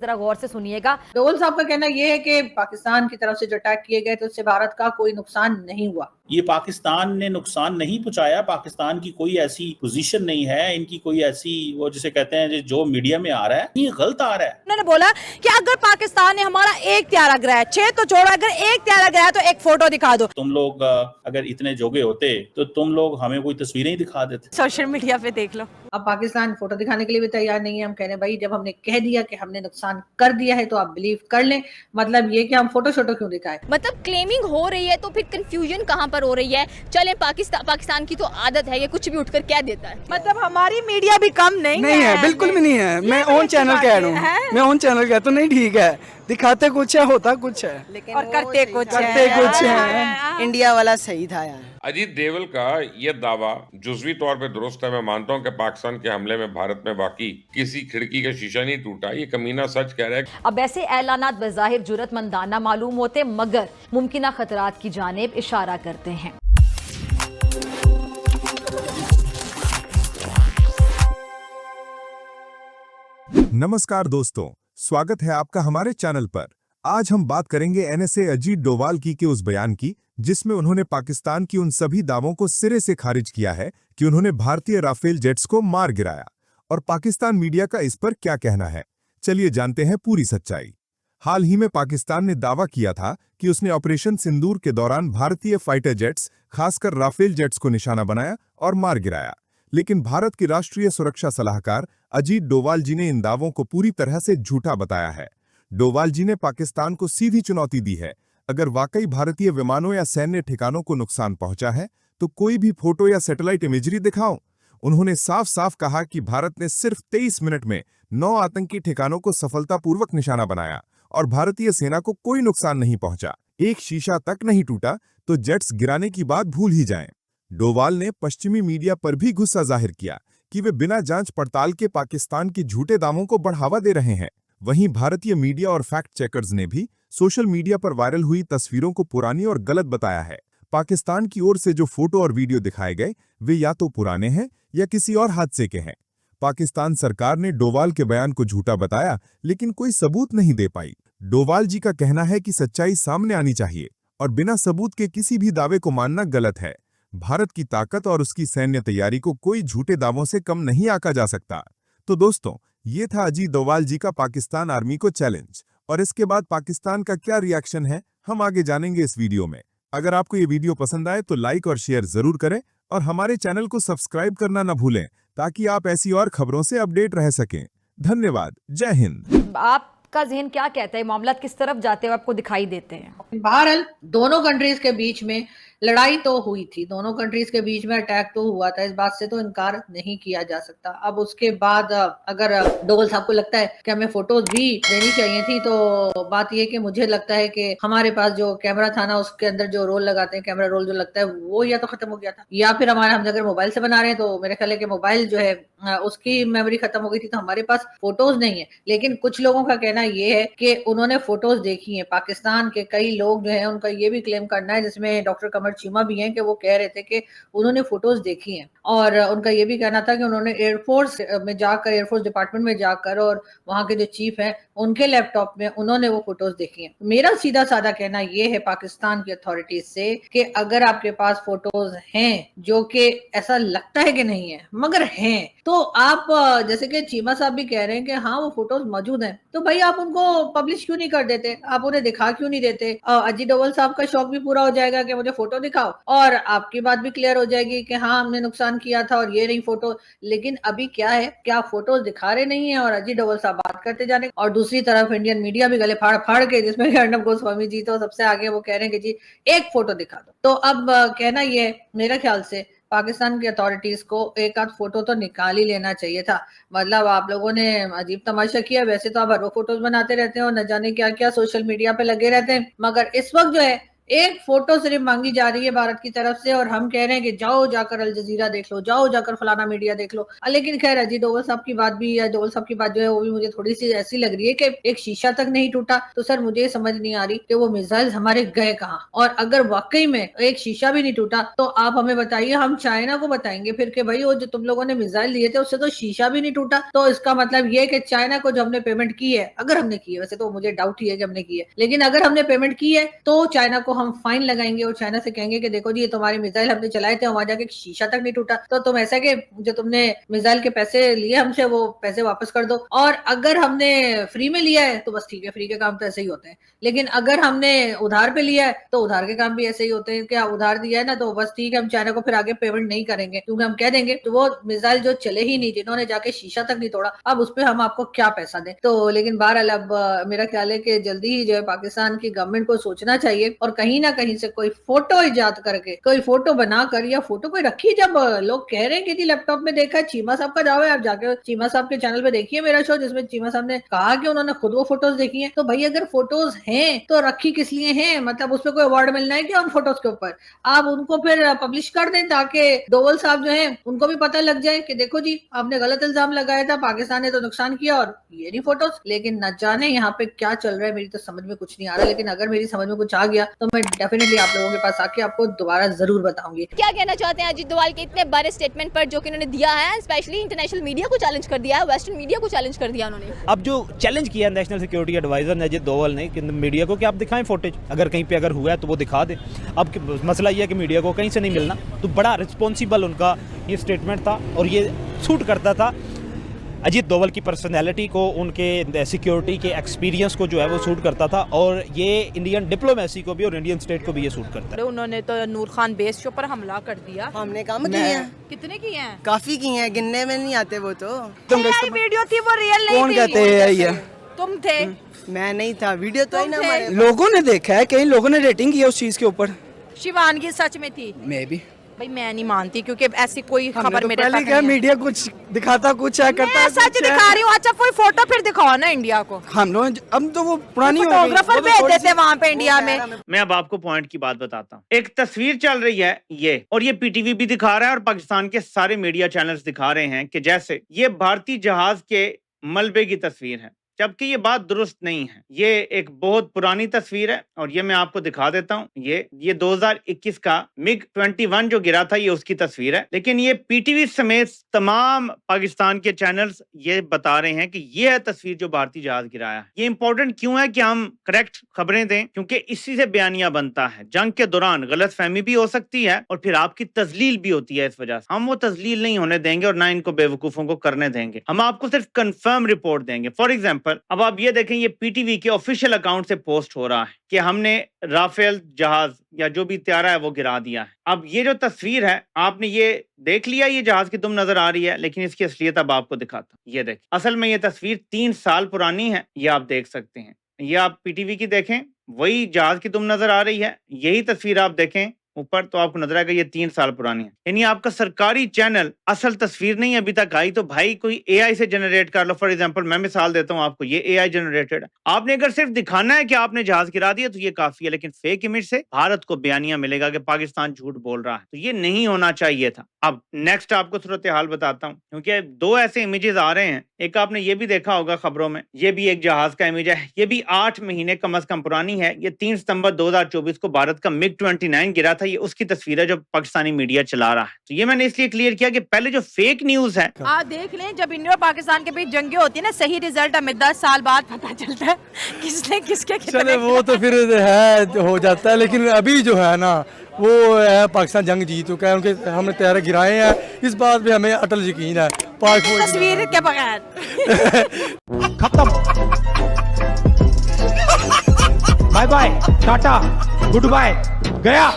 जरा गौर से सुनिएगा। डोवल साहब का कहना यह है कि पाकिस्तान की तरफ से जो अटैक किए गए तो उससे भारत का कोई नुकसान नहीं हुआ। ये पाकिस्तान ने नुकसान नहीं पहुंचाया, पाकिस्तान की कोई ऐसी पोजीशन नहीं है, इनकी कोई ऐसी वो जिसे कहते हैं जो मीडिया में आ रहा है ये गलत आ रहा है। उन्होंने बोला कि अगर पाकिस्तान ने हमारा एक त्यारा गिराया, 6 तो छोड़ो, अगर एक त्यारा गिराया तो एक फोटो दिखा दो। तुम लोग अगर इतने जोगे होते तो तुम लोग हमें कोई तस्वीरें ही दिखा देते। सोशल मीडिया पे देख लो। अब पाकिस्तान फोटो दिखाने के लिए भी तैयार नहीं है। हम कह रहे हैं भाई जब हमने कह दिया कि हमने नुकसान कर दिया है तो आप बिलीव कर लें। मतलब ये कि हम फोटो क्यों दिखाएं। मतलब क्लेमिंग हो रही है तो फिर कंफ्यूजन कहाँ पर हो रही है। चले पाकिस्तान की तो आदत है ये कुछ भी उठकर कह देता है। मतलब हमारी मीडिया भी कम नहीं है, बिल्कुल भी नहीं है। मैं ऑन चैनल कह रहा हूँ, मैं ऑन चैनल कह तो नहीं ठीक है, दिखाते कुछ है होता कुछ है लेकिन और करते कुछ है। इंडिया वाला सही था यार। अजीत देवल का यह दावा जुज़वी तौर पे दुरुस्त है। मैं मानता हूं कि पाकिस्तान के हमले में भारत में वाकई किसी खिड़की का शीशा नहीं टूटा। ये कमीना सच कह रहा है। अब ऐसे ऐलानात बज़ाहिर जुर्रतमंदाना मालूम होते मगर मुमकिना खतरात की जानिब इशारा करते हैं। नमस्कार दोस्तों, स्वागत है आपका हमारे चैनल पर। आज हम बात करेंगे एनएसए अजीत डोवाल के उस बयान की जिसमें उन्होंने पाकिस्तान की उन सभी दावों को सिरे से खारिज किया है कि उन्होंने भारतीय राफेल जेट्स को मार गिराया। और पाकिस्तान मीडिया का इस पर क्या कहना है, चलिए जानते हैं पूरी सच्चाई। हाल ही में पाकिस्तान ने दावा किया था कि उसने ऑपरेशन सिंदूर के दौरान भारतीय फाइटर जेट्स, खासकर राफेल जेट्स को निशाना बनाया और मार गिराया। लेकिन भारत की राष्ट्रीय सुरक्षा सलाहकार अजीत डोवाल जी ने इन दावों को पूरी तरह से झूठा बताया है। डोवाल जी ने पाकिस्तान को सीधी चुनौती दी है, अगर वाकई भारतीय विमानों या सैन्य ठिकानों को नुकसान पहुंचा है तो कोई भी फोटो या सैटेलाइट इमेजरी दिखाओ। उन्होंने साफ साफ कहा कि भारत ने सिर्फ 23 मिनट में 9 आतंकी ठिकानों को सफलतापूर्वक निशाना बनाया और भारतीय सेना को कोई नुकसान नहीं पहुंचा। एक शीशा तक नहीं टूटा, तो जेट्स गिराने की बात भूल ही जाएं। डोवाल ने पश्चिमी मीडिया पर भी गुस्सा जाहिर किया कि वे बिना जांच पड़ताल के पाकिस्तान के झूठे दावों को बढ़ावा दे रहे हैं। वहीं भारतीय मीडिया और फैक्ट चेकर्स ने भी सोशल मीडिया पर वायरल हुई तस्वीरों को पुरानी और गलत बताया है। पाकिस्तान की ओर से जो फोटो और वीडियो दिखाए गए वे या तो पुराने हैं या किसी और हादसे के हैं। पाकिस्तान सरकार ने डोवाल के बयान को झूठा बताया लेकिन कोई सबूत नहीं दे पाई। डोवाल जी का कहना है कि सच्चाई सामने आनी चाहिए और बिना सबूत के किसी भी दावे को मानना गलत है। भारत की ताकत और उसकी सैन्य तैयारी को कोई झूठे दावों से कम नहीं आंका जा सकता। तो दोस्तों, ये था अजीत डोवाल जी का पाकिस्तान आर्मी को चैलेंज, और इसके बाद पाकिस्तान का क्या रिएक्शन है हम आगे जानेंगे इस वीडियो में। अगर आपको ये वीडियो पसंद आए तो लाइक और शेयर जरूर करें और हमारे चैनल को सब्सक्राइब करना न भूलें ताकि आप ऐसी और खबरों से अपडेट रह सकें। धन्यवाद। जय हिंद। आपका ज़हन क्या कहता है, मामला किस तरफ जाते हुए आपको दिखाई देते हैं? बहरहाल दोनों कंट्रीज के बीच में लड़ाई तो हुई थी, दोनों कंट्रीज के बीच में अटैक तो हुआ था, इस बात से तो इनकार नहीं किया जा सकता। अब उसके बाद अगर डोवल साहब को लगता है कि हमें फोटोज भी देनी चाहिए थी तो बात यह कि मुझे लगता है कि हमारे पास जो कैमरा था ना उसके अंदर जो रोल लगाते हैं, कैमरा रोल जो लगता है वो या तो खत्म हो गया था या फिर हमारे हम अगर मोबाइल से बना रहे हैं तो मेरे ख्याल है कि मोबाइल जो है उसकी मेमोरी खत्म हो गई थी तो हमारे पास फोटोज नहीं है। लेकिन कुछ लोगों का कहना ये है कि उन्होंने फोटोज देखी है। पाकिस्तान के कई लोग जो है उनका ये भी क्लेम करना है, जिसमें डॉक्टर कमर चीमा भी हैं, कि वो कह रहे थे कि उन्होंने फोटोज देखी हैं और उनका ये भी कहना था कि उन्होंने एयरफोर्स में जाकर, एयरफोर्स डिपार्टमेंट में जाकर और वहां के जो चीफ हैं उनके लैपटॉप में उन्होंने वो फोटोज देखी हैं। मेरा सीधा साधा कहना ये है पाकिस्तान की अथॉरिटीज से कि अगर आपके पास फोटोज हैं जो कि ऐसा लगता है कि नहीं है मगर हैं, तो आप जैसे कि चीमा साहब भी कह रहे हैं कि हाँ वो फोटोज मौजूद हैं, तो भाई आप उनको पब्लिश क्यों नहीं कर देते, आप उन्हें दिखा क्यों नहीं देते? अजीत डोवल साहब का शौक भी पूरा हो जाएगा कि मुझे फोटो दिखाओ और आपकी बात भी क्लियर हो जाएगी कि हाँ हमने नुकसान किया था और ये रही फोटो। लेकिन अभी क्या है, क्या फोटोज दिखा रहे नहीं है और अजीत डोवल साहब बात करते जा रहे हैं, और दूसरी तरफ इंडियन मीडिया भी गले फाड़ फाड़ के, जिसमें अर्नब गोस्वामी जी तो सबसे आगे, वो कह रहे हैं कि जी एक फोटो दिखा दो। तो अब कहना ये, मेरे ख्याल से पाकिस्तान की अथॉरिटीज को एक आध फोटो तो निकाल ही लेना चाहिए था। मतलब आप लोगों ने अजीब तमाशा किया, वैसे तो आप हर वो फोटोज बनाते रहते हैं और न जाने क्या क्या सोशल मीडिया पे लगे रहते हैं, मगर इस वक्त जो है एक फोटो सिर्फ मांगी जा रही है भारत की तरफ से और हम कह रहे हैं कि जाओ जाकर अल जजीरा देख लो, जाओ जाकर फलाना मीडिया देख लो। लेकिन खैर अजीत डोभाल साहब की बात भी, या डोभाल साहब की बात जो है वो भी मुझे थोड़ी सी ऐसी लग रही है कि एक शीशा तक नहीं टूटा। तो सर मुझे समझ नहीं आ रही कि वो मिसाइल हमारे गए कहाँ, और अगर वाकई में एक शीशा भी नहीं टूटा तो आप हमें बताइए, हम चाइना को बताएंगे फिर कि भाई वो जो तुम लोगों ने मिसाइल दिए थे उससे तो शीशा भी नहीं टूटा। तो इसका मतलब ये कि चाइना को जो हमने पेमेंट की है, अगर हमने की है, वैसे तो मुझे डाउट ही है कि हमने की है, लेकिन अगर हमने पेमेंट की है तो चाइना को हम फाइन लगाएंगे और चाइना से कहेंगे कि देखो जी ये तुम्हारे मिसाइल हमने चलाए थे, वहां जाके शीशा तक नहीं टूटा, तो तुम ऐसा कि जो तुमने मिसाइल के पैसे लिए हमसे वो पैसे वापस कर दो। और अगर हमने फ्री में लिया है तो बस ठीक है, फ्री के काम तो ऐसे ही होते हैं। लेकिन अगर हमने उधार पे लिया है तो उधार के काम भी ऐसे ही होते हैं कि उधार दिया है ना तो बस ठीक है, हम चाइना को फिर आगे पेमेंट नहीं करेंगे, क्योंकि हम कह देंगे तो वो मिसाइल जो चले ही नहीं, जिन्होंने जाके शीशा तक नहीं तोड़ा, अब उस पर हम आपको क्या पैसा दें। तो लेकिन बहरहाल अब मेरा ख्याल है कि जल्दी ही जो है पाकिस्तान की गवर्नमेंट को सोचना चाहिए और कहीं ना कहीं से कोई फोटो इजाद करके, कोई फोटो बनाकर, या फोटो कोई रखी, जब लोग कह रहे हैं कि जी लैपटॉप में देखा, चीमा साहब का दावा है, आप जाके चीमा साहब के चैनल पे देखिए मेरा शो, जिसमें चीमा साहब ने कहा कि उन्होंने खुद वो फोटोज देखी है। तो भाई अगर फोटोज हैं तो रखी किस लिए हैं, मतलब उसपे कोई अवार्ड मिलना है क्या उन फोटोज के ऊपर? आप उनको फिर पब्लिश कर दें ताकि डोभाल साहब जो है उनको भी पता लग जाए कि देखो जी आपने गलत इल्जाम लगाया था, पाकिस्तान ने तो नुकसान किया और ये नहीं फोटोज। लेकिन न जाने यहाँ पे क्या चल रहा है, मेरी तो समझ में कुछ नहीं आ रहा। लेकिन अगर मेरी समझ में कुछ आ गया तो मैं डेफिनेटली आप लोगों के पास आके आपको दोबारा जरूर बताऊंगी। क्या कहना चाहते हैं अजीत डोभाल के इतने बड़े स्टेटमेंट पर जो कि उन्होंने दिया है, स्पेशली इंटरनेशनल मीडिया को चैलेंज कर दिया है, वेस्टर्न मीडिया को चैलेंज कर दिया उन्होंने। अब जो चैलेंज किया नेशनल सिक्योरिटी एडवाइजर ने अजीत डोभाल ने मीडिया को कि आप दिखाएं फुटेज, अगर कहीं पे अगर हुआ है तो वो दिखा दे। अब मसला ये है कि मीडिया को कहीं से नहीं मिलना, तो बड़ा रिस्पॉन्सिबल उनका ये स्टेटमेंट था और ये सूट करता था अजीत डोभाल की पर्सनैलिटी को, उनके सिक्योरिटी के एक्सपीरियंस को जो है वो सूट करता था, और ये इंडियन डिप्लोमेसी को भी और इंडियन स्टेट को भी ये सूट करता है। उन्होंने तो नूर खान बेस के ऊपर हमला कर दिया। हमने काम किए हैं, कितने किए हैं? काफी किए हैं, गिनने में नहीं आते वो। तो वीडियो थी वो रियल नहीं थी। कौन कहते हैं? तुम थे? मैं नहीं था, वीडियो तो ही ना हमारे लोगों ने देखा है, कई लोगों ने रेटिंग की है उस चीज के ऊपर। शिवानगी सच में थी? मैं भी भाई मैं नहीं मानती, क्योंकि ऐसी कोई खबर मेरे तक नहीं है। मीडिया कुछ दिखाता कुछ है, करता है, सच दिखा रही हूँ। अच्छा कोई फोटो फिर दिखाओ ना इंडिया को। हम लोग अब तो वो पुरानी फोटोग्राफर भेज देते वहाँ पे इंडिया में। मैं अब आपको पॉइंट की बात बताता हूँ। एक तस्वीर चल रही है ये, और ये पीटीवी भी दिखा रहा है और पाकिस्तान के सारे मीडिया चैनल्स दिखा रहे हैं कि जैसे ये भारतीय जहाज के मलबे की तस्वीर है, जबकि ये बात दुरुस्त नहीं है। ये एक बहुत पुरानी तस्वीर है और ये मैं आपको दिखा देता हूँ। ये 2021 का मिग 21 जो गिरा था, ये उसकी तस्वीर है। लेकिन ये पीटीवी समेत तमाम पाकिस्तान के चैनल्स ये बता रहे हैं कि ये है तस्वीर जो भारतीय जहाज गिराया है। ये इंपॉर्टेंट क्यों है कि हम करेक्ट खबरें दें, क्योंकि इसी से बयानिया बनता है। जंग के दौरान गलत फहमी भी हो सकती है और फिर आपकी तजलील भी होती है। इस वजह से हम वो तजलील नहीं होने देंगे और ना इनको बेवकूफों को करने देंगे। हम आपको सिर्फ कंफर्म रिपोर्ट देंगे। फॉर एग्जाम्पल अब आप ये देखें, ये पीटीवी के ऑफिशियल अकाउंट से पोस्ट हो रहा है कि हमने राफेल जहाज या जो भी त्यारा है वो गिरा दिया है। अब ये जो तस्वीर है आपने ये देख लिया, ये जहाज की तुम नजर आ रही है, लेकिन इसकी असलियत अब आपको दिखाता हूं। ये देख, असल में ये तस्वीर 3 साल पुरानी है, ये आप देख सकते हैं। ये आप पीटीवी की देखें, वही जहाज की तुम नजर आ रही है। यही तस्वीर आप देखें ऊपर तो आपको नजर आएगा ये 3 साल पुरानी है। यानी आपका सरकारी चैनल असल तस्वीर नहीं अभी तक आई, तो भाई कोई एआई से जनरेट कर लो। फॉर एग्जांपल मैं मिसाल देता हूं आपको, ये एआई जनरेटेड है। आपने अगर सिर्फ दिखाना है कि आपने जहाज गिरा दिया तो ये काफी है, लेकिन फेक इमेज से भारत को बयानिया मिलेगा कि पाकिस्तान झूठ बोल रहा है, तो ये नहीं होना चाहिए था। अब नेक्स्ट आपको सूरत हाल बताता हूँ, क्योंकि 2 ऐसे इमेजेस आ रहे हैं। एक आपने ये भी देखा होगा खबरों में, ये भी एक जहाज का इमेज है। ये भी 8 महीने कम से कम पुरानी है। ये 3 सितंबर 2024 को भारत का मिग 29 गिरा था। ये उसकी तस्वीर है जो पाकिस्तानी मीडिया चला रहा है। तो ये मैंने इसलिए क्लियर किया कि पहले जो फेक न्यूज है, आप देख लें, जब इंडिया और पाकिस्तान के बीच जंगे होती है ना, सही रिजल्ट हमें 10 साल बाद पता चलता है किसने किसके चले, वो तो फिर है हो जाता है। लेकिन अभी जो है ना वो है पाकिस्तान जंग जीत चुका है, उनके हमने तैयार गिराए हैं, इस बात पे हमें अटल यकीन है। तस्वीर के बगैर खत्म, bye bye, tata, goodbye, गया।